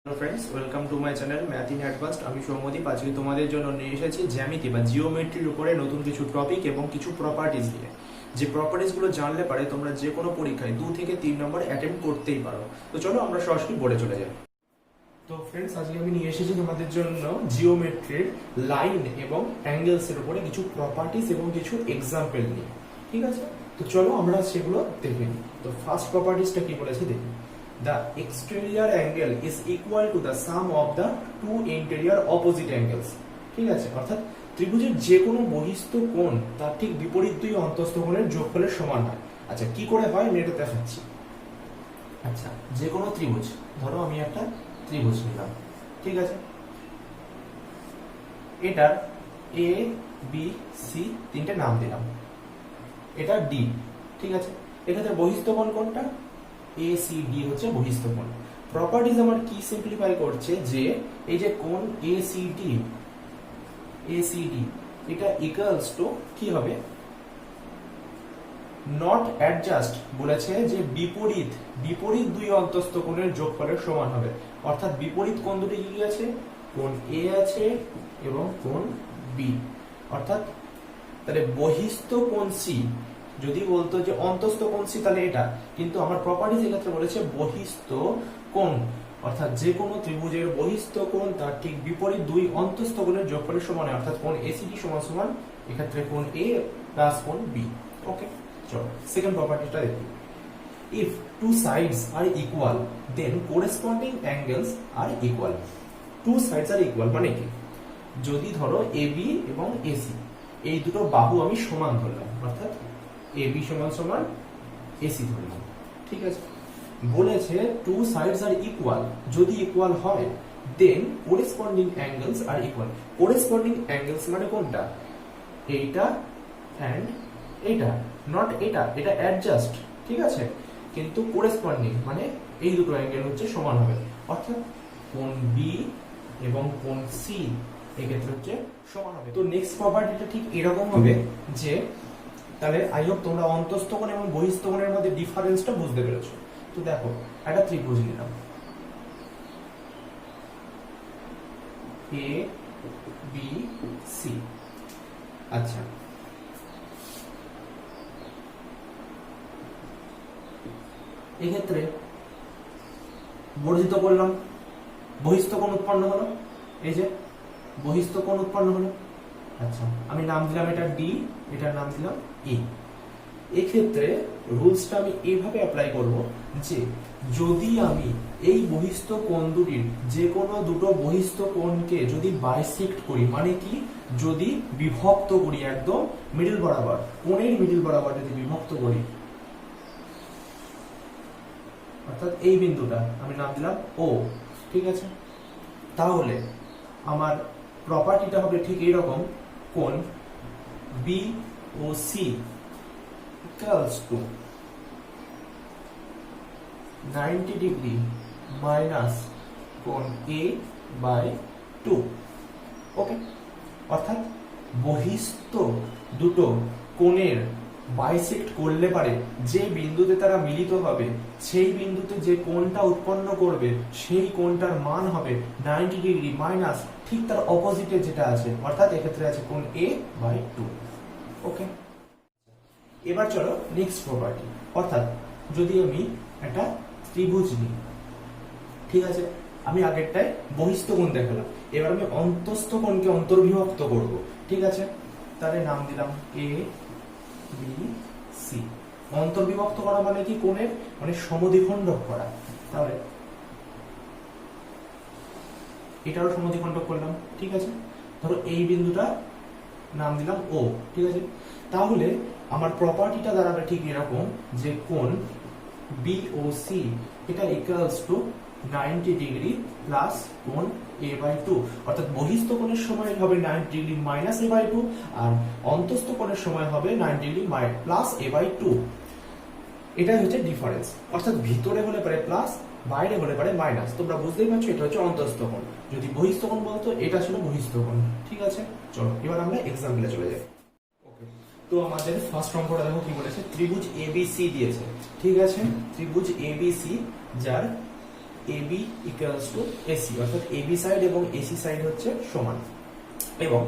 Hello friends, welcome to my channel math in advanced. আমি সৌম্যদীপ। আজকে তোমাদের জন্য নিয়ে এসেছি জ্যামিতি বা জিওমেট্রির উপরে নতুন কিছু টপিক এবং কিছু প্রপার্টিজ নিয়ে। যে প্রপার্টিজগুলো জানলে পারে তোমরা যে কোনো পরীক্ষায় 2 থেকে 3 নম্বর অ্যাটেম্প করতেই পারো। তো চলো আমরা সরাসরি বোর্ডে চলে যাই। তো ফ্রেন্ডস, আজকে আমি নিয়ে এসেছি তোমাদের জন্য জিওমেট্রির লাইন এবং অ্যাঙ্গেলস এর উপরে কিছু প্রপার্টিজ এবং কিছু এক্সাম্পল নিয়ে। ঠিক আছে, তো চলো আমরা সেগুলো দেখে নিই। তো ফার্স্ট প্রপার্টিজটা কি বলেছে দেখি। The exterior angle is equal to the sum of the two interior opposite angles. ঠিক আছে, অর্থাৎ ত্রিভুজের যে কোনো বহিস্থ কোণ তার ঠিক বিপরীত দুই অন্তস্থ কোণের যোগফলের সমান হয়। আচ্ছা, কি করে হয় আমি এটা দেখাচ্ছি। আচ্ছা, যে কোনো ত্রিভুজ, ধরো আমি একটা ত্রিভুজ নিলাম। ঠিক আছে, এটার এ বি সি তিনটে নাম দিলাম। এটা ডি। ঠিক আছে, এক্ষেত্রে বহিস্থ কোণ কোনটা? ACD হচ্ছে বহিস্থ কোণ। প্রপার্টিজ আমার কি সিম্পলিফাই করছে যে এই যে কোণ ACD এটা ইকুয়ালস টু কি হবে? নট অ্যাডজাস্ট বলেছে যে বিপরীত দুই অন্তস্থ কোণের যোগফলের সমান হবে। অর্থাৎ বিপরীত কোণ দুটি কি আছে? কোণ A আছে এবং কোণ B। অর্থাৎ তাহলে বহিস্থ কোণ C যদি বলতো যে অন্তস্থ কোণ সি, তাহলে এটা, কিন্তু আমার প্রপার্টিজ এক্ষেত্রে বলেছে বহিস্থ কোণ, অর্থাৎ যে কোনো ত্রিভুজের বহিস্থ কোণ তার ঠিক বিপরীত দুই অন্তস্থ কোণের যোগফলের সমান হয়। অর্থাৎ কোণ এসিডি সমান সমান এক্ষেত্রে কোণ এ প্লাস কোণ বি। ওকে, চলো সেকেন্ড প্রপার্টিটা দেখি। If two sides are equal then corresponding angles are equal. Two sides are equal মানে কি? যদি ধরো এবি এবং এসি এই দুটো বাহু আমি সমান ধরলাম, অর্থাৎ AB সমান সমান AC ধরলাম। ঠিক আছে, বলেছে টু সাইডস আর ইকুয়াল, যদি ইকুয়াল হয় দেন corresponding angles are equal. Corresponding angles মানে কোনটা? এইটা এন্ড এইটা, নট এটা অ্যাডজাস্ট। ঠিক আছে, কিন্তু কোরেসপন্ডিং মানে এই দুটো অ্যাঙ্গেল হচ্ছে সমান হবে। অর্থাৎ কোণ B এবং কোণ C এক্ষেত্রে হচ্ছে সমান হবে। তো নেক্সট প্রপার্টিটা ঠিক এরকম হবে যে, তাহলে আই হোপ তোমরা অন্তস্থ কোণ এবং বহিস্থ কোণের মধ্যে ডিফারেন্সটা বুঝতে পেরেছো। তো দেখো, একটা ত্রিভুজ নিলাম এ বি সি। আচ্ছা, এক্ষেত্রে বর্ধিত করলাম, বহিস্থ কোণ উৎপন্ন হলো, এই যে বহিস্থ কোণ উৎপন্ন হলো। আচ্ছা, আমি নাম দিলাম এটা ডি, এটার নাম দিলাম ই। এক্ষেত্রে রুলসটা আমি এইভাবে অ্যাপ্লাই করব যে যদি আমি এই বহিস্থ কোণ দুটির যে কোনো দুটো বহিস্থ কোণকে যদি বাইসেক্ট করি, মানে কি যদি বিভক্ত করি, একদম মিডল বরাবর, কোণের মিডল বরাবর যদি বিভক্ত করি, অর্থাৎ এই বিন্দুটা আমি নাম দিলাম ও। ঠিক আছে, তাহলে আমার প্রপার্টিটা হবে ঠিক এইরকম। কোণ B O C equals to 90 ডিগ্রি মাইনাস কোণ A বাই 2। ওকে, অর্থাৎ বহিস্থ দুটো কোণের বাইসেক্ট করলে পারে যে বিন্দুতে তারা মিলিত হবে, সেই বিন্দুতে যে কোণটা উৎপন্ন করবে সেই কোণটার মান হবে 90 ডিগ্রি মাইনাস ঠিক তার অপোজিটে যেটা আছে, অর্থাৎ এক্ষেত্রে আছে কোণ A বাই 2। ওকে, এবার চলো নেক্সট প্রপার্টি। অর্থাৎ যদি আমি একটা ত্রিভুজ নিই, ঠিক আছে, আমি আগেরটায় বহিস্থ কোণ দেখালাম, এবার আমি অন্তস্থ কোণকে অন্তর্বিভক্ত করব। ঠিক আছে, তাহলে নাম দিলাম এ বি সি। অন্তর্বিভক্ত করা মানে কি? কোণের মানে সমদ্বিখণ্ডক করা। তাহলে এটারও সমদ্বিখণ্ডক করলাম। ঠিক আছে, ধরো এই বিন্দুটা নাম দিলাম ও। ঠিক আছে, তাহলে আমার প্রপার্টিটা দাঁড়াবে ঠিক এরকম যে কোণ বি ও সি এটা ইকুয়ালস টু 90 ডিগ্রি প্লাস কোণ a বাই 2। অর্থাৎ বহিস্থ কোণের সময় হবে 90 ডিগ্রি মাইনাস a বাই 2 আর অন্তস্থ কোণের সময় হবে 90 ডিগ্রি প্লাস a বাই 2। এটাই হচ্ছে ডিফারেন্স। অর্থাৎ ভিতরে হলে পারে প্লাস, বাইরে হলে পারে মাইনাস। তোমরা বুঝতেই পারছো এটা হচ্ছে অন্তস্থ কোণ। যদি বহিস্থ কোণ বলতো এটা ছিল বহিস্থ কোণ। ঠিক আছে, চলো এবার আমরা এক্সাম্পলে চলে যাই। তো আমাদের ফার্স্ট অঙ্কটা দেখো কি বলেছে। ত্রিভুজ ABC দিয়েছে। ঠিক আছে, ত্রিভুজ ABC যার এবি ইকুয়ালস টু এসি, অর্থাৎ এবি সাইড এবং এসি সাইড হচ্ছে সমান, এবং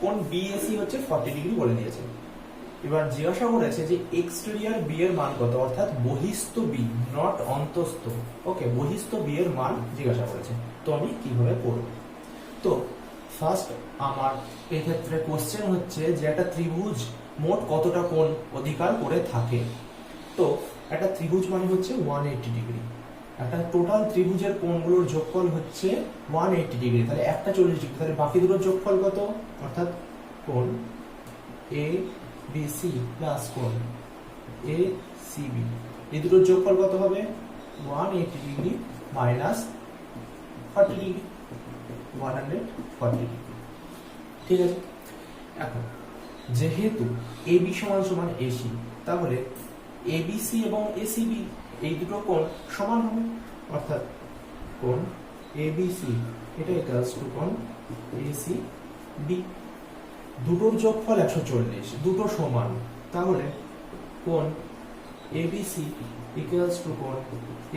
কোণ বিএসি হচ্ছে 40 ডিগ্রি বলে দিয়েছে। এবার জিজ্ঞাসা করেছে যে এক্সটেরিয়র বি এর মান কত, অর্থাৎ বহিস্থ বি, নট অন্তস্থ। ওকে, বহিস্থ বি এর মান জিজ্ঞাসা করেছে, তো আমি কিভাবে করব? তো ফার্স্ট আমার এই ক্ষেত্রে কোশ্চেন হচ্ছে যে একটা ত্রিভুজ মোট কতটা কোণ অধিকার করে থাকে। তো একটা ত্রিভুজ মানে হচ্ছে 180 ডিগ্রি, একটা টোটাল ত্রিভুজের কোণগুলোর যোগফল হচ্ছে 180 ডিগ্রি, তাহলে একটা 40 ডিগ্রি, তাহলে বাকি দুটোর যোগফল কত, অর্থাৎ কোণ এ বি সি প্লাস কোণ এ সি বি, এই দুটোর যোগফল কত হবে, 180 ডিগ্রি মাইনাস 40 ডিগ্রি, 140 ডিগ্রি। ঠিক আছে, এখন যেহেতু এবি সমান সমান এসি, তাহলে এবিসি এবং এসিবি এই দুটো কোণ সমান হবে, অর্থাৎ কোণ এবিসি এটা ইকুয়ালস টু কোণ এসিবি, দুটোর যোগফল 140, দুটো সমান, তাহলে কোণ এবিসি ইকুয়ালস টু কোণ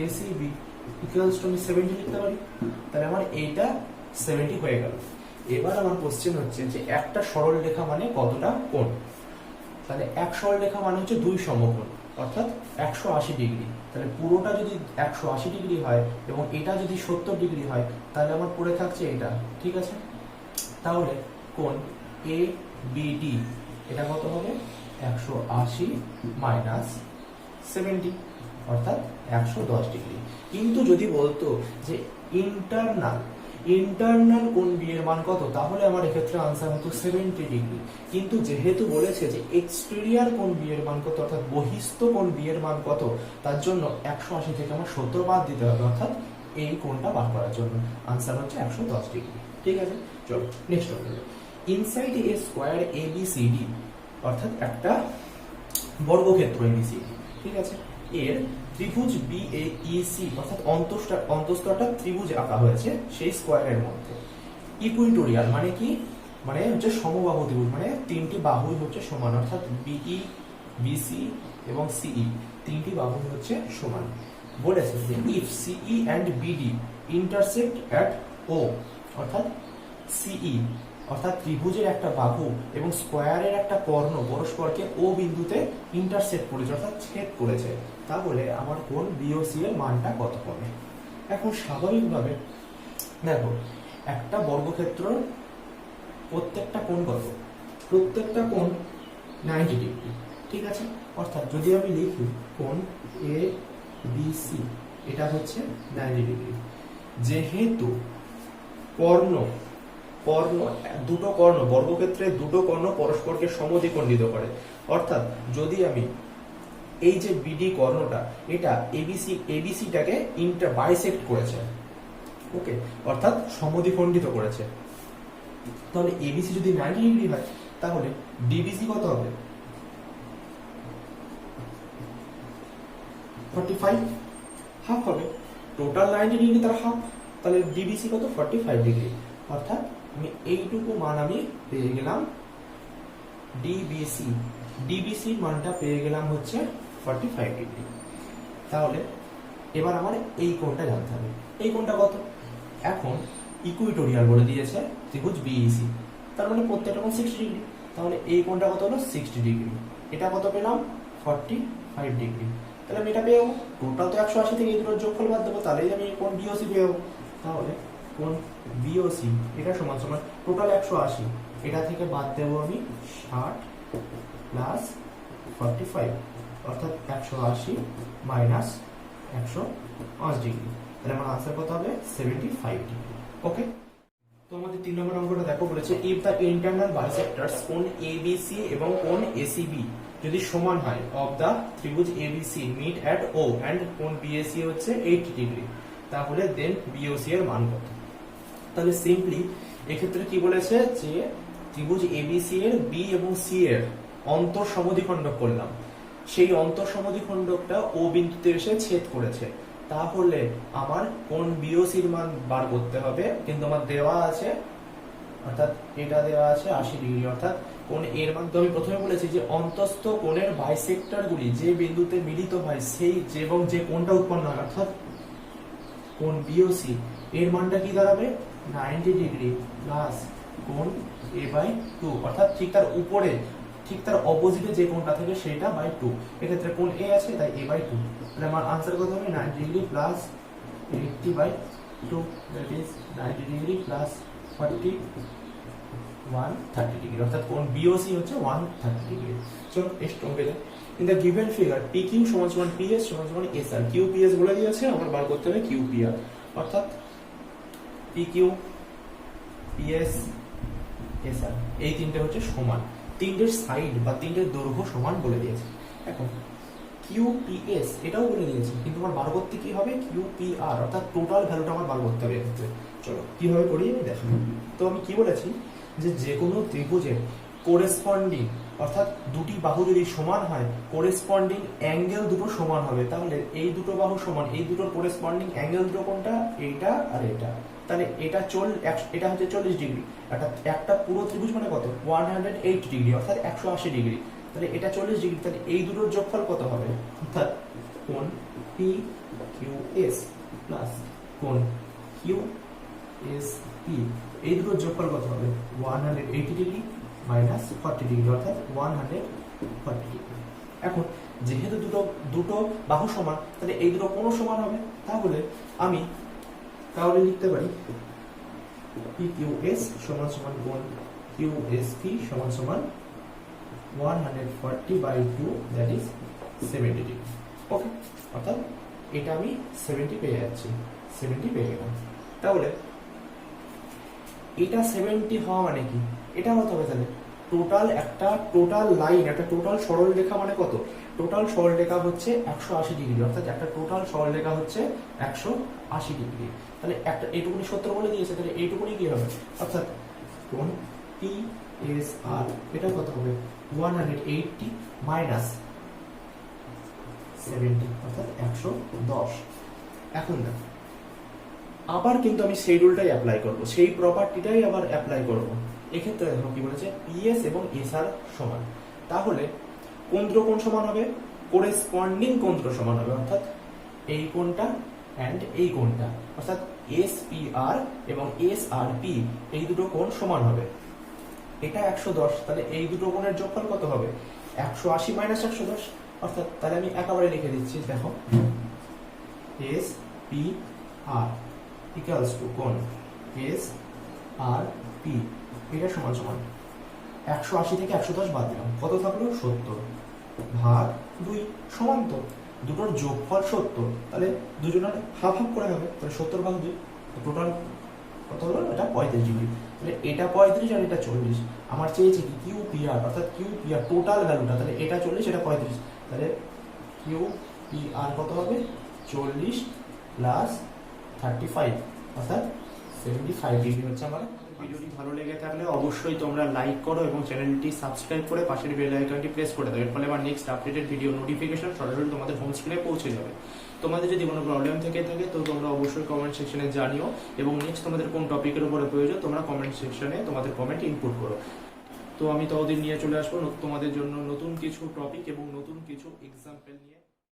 এসিবি ইকুয়ালস টু আমি 70 লিখতে পারি, তাহলে আমার এইটা 70 হয়ে গেল। এবার আমার কোশ্চেন হচ্ছে যে একটা সরল রেখা মানে কতটা কোণ, তাহলে এক সরল রেখা মানে হচ্ছে দুই সমকোণ, অর্থাৎ 180 ডিগ্রি, তাহলে পুরোটা যদি 180 ডিগ্রি হয় এবং এটা যদি 70 ডিগ্রি হয়, তাহলে আমার পড়ে থাকছে এটা। ঠিক আছে, তাহলে কোণ এ বিডি এটা কত হবে, 180 মাইনাস 70, অর্থাৎ 110 ডিগ্রি। কিন্তু যদি বলতো যে ইন্টারনাল কোণ বি এর মান কত, তাহলে আমার এক্ষেত্রে আনসার হতো 70 ডিগ্রি। কিন্তু যেহেতু বলেছে যে এক্সটেরিয়র কোণ বি এর মান কত, অর্থাৎ বহিস্থ কোণ বি এর মান কত, তার জন্য 180 থেকে আমার 70 বাদ দিতে হবে, অর্থাৎ এই কোণটা বার করার জন্য আনসার হচ্ছে 110 ডিগ্রি। ঠিক আছে, চলো নেক্সট হবে, ইনসাইড এ স্কয়ার এবিসিডি, অর্থাৎ একটা বর্গক্ষেত্র এবিসিডি। ঠিক আছে, এর ত্রিভুজ বিএইসি, অর্থাৎ অন্তঃস্থটা ত্রিভুজ আঁকা হয়েছে সেই স্কয়ারের মধ্যে। ইকুইটোরিয়াল মানে কি, মানে হচ্ছে সমবাহু ত্রিভুজ, মানে তিনটি বাহুই হচ্ছে সমান, অর্থাৎ বিই বিসি এবং সিই তিনটি বাহু হচ্ছে সমান। বলেছে যে ইফ সিই এন্ড বিডি ইন্টারসেক্ট এট ও, অর্থাৎ সিই অর্থাৎ ত্রিভুজের একটা বাহু এবং স্কয়ারের একটা কর্ণ পরস্পরকে ও বিন্দুতে ইন্টারসেক্ট করেছে, অর্থাৎ ছেদ করেছে, তাহলে আমার কোণ বিওসি এর মানটা কত হবে। এখন স্বাভাবিকভাবে দেখো একটা বর্গক্ষেত্র প্রত্যেকটা কোণ কত, প্রত্যেকটা কোণ 90 ডিগ্রি। ঠিক আছে, অর্থাৎ যদি আমি লিখি কোণ এ বি সি এটা হচ্ছে 90 ডিগ্রি, যেহেতু দুটো কর্ণ বর্গক্ষেত্রে দুটো কর্ণ পরস্পরকে সমদ্বিখণ্ডিত করে, অর্থাৎ যদি আমি এই যে বিডি কর্ণটা এটা এবিসিটাকে বাইসেক্ট করেছে, ওকে, অর্থাৎ সমদ্বিখণ্ডিত করেছে, তাহলে এবিসি যদি 90 ডিগ্রি হয় তাহলে ডিবিসি কত হবে, 45, হাফ হবে, টোটাল 90 ডিগ্রি তার হাফ, তাহলে ডিবিসি কত, 45 ডিগ্রি, অর্থাৎ আমি এইটুকু মান আমি পেয়ে গেলাম ডিবিসির মানটা পেয়ে গেলাম হচ্ছে 45 ডিগ্রি। তাহলে এবার আমার এই কোণটা জানতে হবে, এই কোণটা কত, এখন ইকুইটোরিয়াল বলে দিয়েছে ত্রিভুজ বিইসি, তার মানে প্রত্যেকটা কোণ 60 ডিগ্রি, তাহলে এই কোণটা কত হলো 60 ডিগ্রি, এটা কত পেলাম 45 ডিগ্রি, তাহলে আমি এটা পেয়ে যাবো, টোটাল তো 180 থেকে এই দুটোর যোগফল বাদ দেবো, তাহলেই আমি কোণ বিওসি পেয়ে যাবো। তাহলে কোণ বিওসি এটা সমান সমান টোটাল 180, এটা থেকে বাদ দেবো আমি 60 প্লাস 45, অর্থাৎ 180 মাইনাস 105 ডিগ্রি, তাহলে আমার আনসার কত হবে 75 ডিগ্রি। ওকে, তো আমাদের 3 নম্বর অঙ্কটা দেখো, বলেছে ইফ দ্য ইন্টারনাল বাইসেক্টরস কোণ এবিসি এবং কোণ এসিবি যদি সমান হয় অফ দ্য ত্রিভুজ ABC meet at O and কোণ বিএসি হচ্ছে 80 ডিগ্রি, তাহলে দেন বিওসি এর মান কত। তাহলে সিম্পলি এক্ষেত্রে কি বলেছে যে ত্রিভুজ এবিসি এর বি এবং সি এর অন্তর সমদ্বিখণ্ডক করলাম, সেই অন্তর সমদ্বিখণ্ডকটা ও বিন্দুতে এসে ছেদ করেছে, তাহলে আমার কোণ বিওসির মান বার করতে হবে, কিন্তু আমার দেওয়া আছে, অর্থাৎ এটা দেওয়া আছে 80 ডিগ্রি, অর্থাৎ কোণ এর মান, তো আমি প্রথমে বলেছি যে অন্তস্থ কোণের বাইসেক্টর গুলি যে বিন্দুতে মিলিত হয় সেই এবং যে কোণটা উৎপন্ন হয়, অর্থাৎ কোণ বিওসি এর মানটা কি দাঁড়াবে 90 ডিগ্রি প্লাস কোণ এ বাই 2, অর্থাৎ ঠিক তার উপরে ঠিক তার অপোজিটে যে কোণটা থাকে সেটা বাই 2। এক্ষেত্রে কোণ এ আছে তাই এ বাই 2, তাহলে আমার আনসার কত হবে 90 ডিগ্রি প্লাস 80 বাই 2, দ্যাট ইজ 90 ডিগ্রি প্লাস 40 130 ডিগ্রি, অর্থাৎ কোণ বিওসি হচ্ছে 130 ডিগ্রি। চলো নেক্সট অঙ্কে যাই। In the given figure PQ সমান PS সমান SR, QPS বলে দিয়েছে, আমার বার করতে হবে QPR, অর্থাৎ PQ PS SR এই তিনটে হচ্ছে সমান, তিনটের সাইড বা তিনটের দৈর্ঘ্য সমান বলে দিয়েছে। এখন QPS এটাও বলে দিয়েছে, কিন্তু আমার বার করতে কি হবে QPR, অর্থাৎ টোটাল ভ্যালুটা আমার বার করতে হবে এক্ষেত্রে। চলো কিভাবে করি আমি দেখাবো। তো আমি কি বলেছি যে কোনো ত্রিভুজের কোরেসপন্ডিং, অর্থাৎ দুটি বাহু যদি সমান হয় কোরেসপন্ডিং অ্যাঙ্গেল দুটো সমান হবে, তাহলে এই দুটো বাহু সমান, এই দুটোর কোরেসপন্ডিং অ্যাঙ্গেল দুটো কোনটা, এইটা আর এটা, তাহলে এটা এটা হচ্ছে 40 ডিগ্রি, একটা পুরো ত্রিভুজ মানে কত 108 ডিগ্রি, অর্থাৎ 180 ডিগ্রি, তাহলে এটা 40 ডিগ্রি, তাহলে এই দুটোর যোগফল কত হবে, অর্থাৎ কোণ PQS প্লাস কোণ QSP এই দুটোর যোগফল কত হবে 180 ডিগ্রি মাইনাস 40 ডিগ্রি, অর্থাৎ 140 ডিগ্রি। এখন যেহেতু দুটো বাহু সমান, তাহলে এই দুটো কোণ সমান হবে, তাহলে লিখতে পারি PQS সমান সমান কোণ QSP সমান সমান 140 বাই 2, দ্যাট ইজ 70 ডিগ্রি। ওকে, অর্থাৎ এটা আমি 70 পেয়ে যাচ্ছি, 70 পেয়ে গেলাম। তাহলে এটা 70 হওয়া মানে কি, এটা হতে হবে তাহলে টোটাল লাইন, একটা টোটাল সরল রেখা মানে কত, টোটাল সরল রেখা হচ্ছে 180 ডিগ্রি, অর্থাৎ একটা টোটাল সরল রেখা হচ্ছে 180 ডিগ্রি, তাহলে একটা এইটুকুনি 70 বলে দিয়েছে, তাহলে এইটুকুনি কি হবে, অর্থাৎ কোণ PSR এটা কত হবে 180 মাইনাস 70, অর্থাৎ 110। এখন না আবার কিন্তু আমি সেই রুলটাই অ্যাপ্লাই করব, সেই প্রপার্টিটাই আবার অ্যাপ্লাই করব। এক্ষেত্রে দেখো কি বলেছে PS এবং SR সমান, তাহলে কোণ দুটো কোণ সমান হবে, কোরেসপন্ডিং কোণ দুটো সমান হবে, অর্থাৎ এই কোণটা এন্ড এই কোণটা, অর্থাৎ SPR এবং SRP এই দুটো কোণ সমান হবে। এটা 110, তাহলে এই দুটো কোণের যোগফল কত হবে 180 মাইনাস 110, অর্থাৎ তাহলে আমি একেবারে লিখে দিচ্ছি, দেখো SPR ইকুয়ালস টু কোণ SRP এটা সমান সমান 180 থেকে 110 বাদ দিলাম, কত থাকলো 70 ভাগ 2, সমান তো দুটোর যোগফল 70, তাহলে দুজনের হাফ হাফ করে হবে, তাহলে 70 ভাগ 2, টোটাল কত হলো, এটা 35 ডিগ্রি, তাহলে এটা 35 আর এটা 40। আমার চেয়েছে কি QPR, অর্থাৎ QPR টোটাল ভ্যালুটা, তাহলে এটা 40 এটা 35, তাহলে QPR কত হবে 40 প্লাস 35, অর্থাৎ 75 ডিগ্রি হচ্ছে আমার। ভিডিওটি ভালো লেগে থাকলে অবশ্যই তোমরা লাইক করো এবং চ্যানেলটি সাবস্ক্রাইব করে পাশের বেল আইকনটি প্রেস করে দাও, এর ফলে আমার নেক্সট আপডেটেড ভিডিও নোটিফিকেশন সরাসরি তোমাদের হোম স্ক্রিনে পৌঁছে যাবে। তোমাদের যদি কোনো প্রবলেম থেকে থাকে তো তোমরা অবশ্যই কমেন্ট সেকশনে জানিও, এবং নেক্সট তোমাদের কোন টপিকের উপরে প্রয়োজন তোমরা কমেন্ট সেকশনে তোমাদের কমেন্ট ইনপুট করো। তো আমি ততদিন নিয়ে চলে আসবো তোমাদের জন্য নতুন কিছু টপিক এবং নতুন কিছু এক্সাম্পল নিয়ে।